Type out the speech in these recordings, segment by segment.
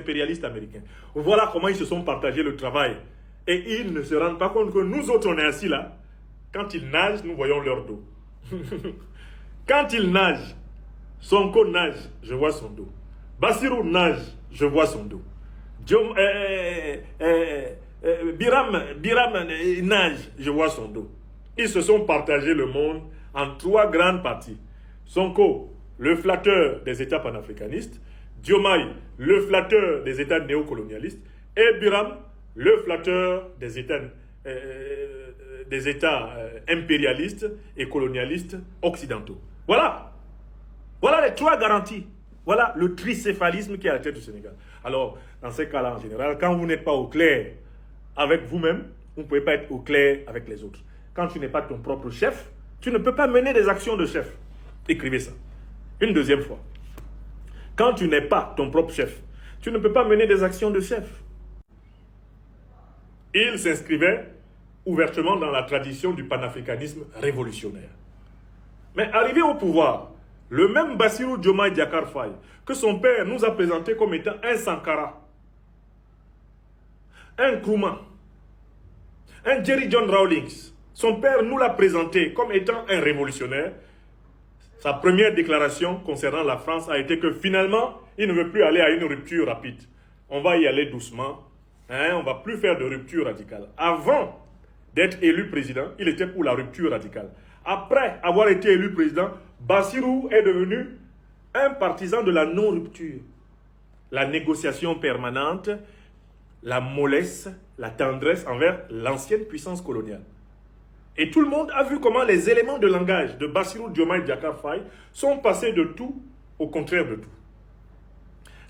impérialistes américains. Voilà comment ils se sont partagés le travail. Et ils ne se rendent pas compte que nous autres, on est assis là. Quand ils nagent, nous voyons leur dos. Quand ils nagent, Sonko nage, je vois son dos. Bassirou nage, je vois son dos. Biram nage, je vois son dos. Ils se sont partagés le monde en 3 grandes parties. Sonko, le flatteur des États panafricanistes. Diomaye, le flatteur des États néocolonialistes. Et Biram, le flatteur des États impérialistes et colonialistes occidentaux. Voilà. Voilà les 3 garanties. Voilà le tricéphalisme qui est à la tête du Sénégal. Alors, dans ces cas-là, en général, quand vous n'êtes pas au clair avec vous-même, vous ne pouvez pas être au clair avec les autres. Quand tu n'es pas ton propre chef, tu ne peux pas mener des actions de chef. Écrivez ça. Une deuxième fois. Quand tu n'es pas ton propre chef, tu ne peux pas mener des actions de chef. Il s'inscrivait ouvertement dans la tradition du panafricanisme révolutionnaire. Mais arrivé au pouvoir, le même Bassirou Diomaye Diakhar Faye, que son père nous a présenté comme étant un Sankara, un Nkrumah, un Jerry John Rawlings, son père nous l'a présenté comme étant un révolutionnaire. Sa première déclaration concernant la France a été que finalement, il ne veut plus aller à une rupture rapide. On va y aller doucement, on ne va plus faire de rupture radicale. Avant d'être élu président, il était pour la rupture radicale. Après avoir été élu président, Bassirou est devenu un partisan de la non-rupture. La négociation permanente, la mollesse, la tendresse envers l'ancienne puissance coloniale. Et tout le monde a vu comment les éléments de langage de Bassirou Diomaye Diakhar Faye sont passés de tout au contraire de tout.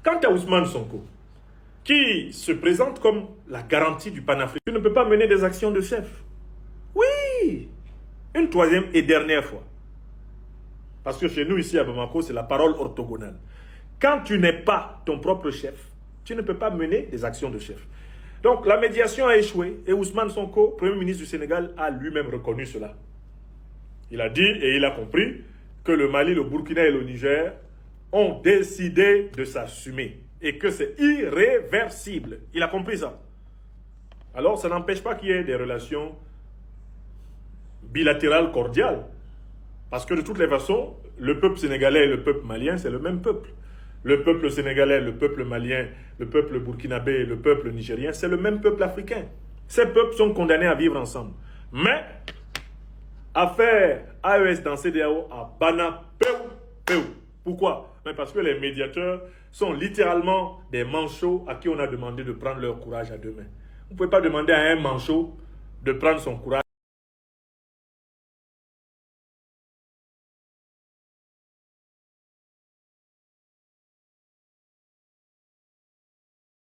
Quant à Ousmane Sonko, qui se présente comme la garantie du panafricanisme, tu ne peux pas mener des actions de chef. Oui! Une troisième et dernière fois. Parce que chez nous, ici à Bamako, c'est la parole orthogonale. Quand tu n'es pas ton propre chef, tu ne peux pas mener des actions de chef. Donc, la médiation a échoué et Ousmane Sonko, Premier ministre du Sénégal, a lui-même reconnu cela. Il a dit et il a compris que le Mali, le Burkina et le Niger ont décidé de s'assumer et que c'est irréversible. Il a compris ça. Alors, ça n'empêche pas qu'il y ait des relations bilatérales cordiales. Parce que de toutes les façons, le peuple sénégalais et le peuple malien, c'est le même peuple. Le peuple sénégalais, le peuple malien, le peuple burkinabé, le peuple nigérien, c'est le même peuple africain. Ces peuples sont condamnés à vivre ensemble. Mais, affaire AES dans CEDEAO à Bana Peu. Pourquoi? Mais parce que les médiateurs sont littéralement des manchots à qui on a demandé de prendre leur courage à deux mains. Vous ne pouvez pas demander à un manchot de prendre son courage.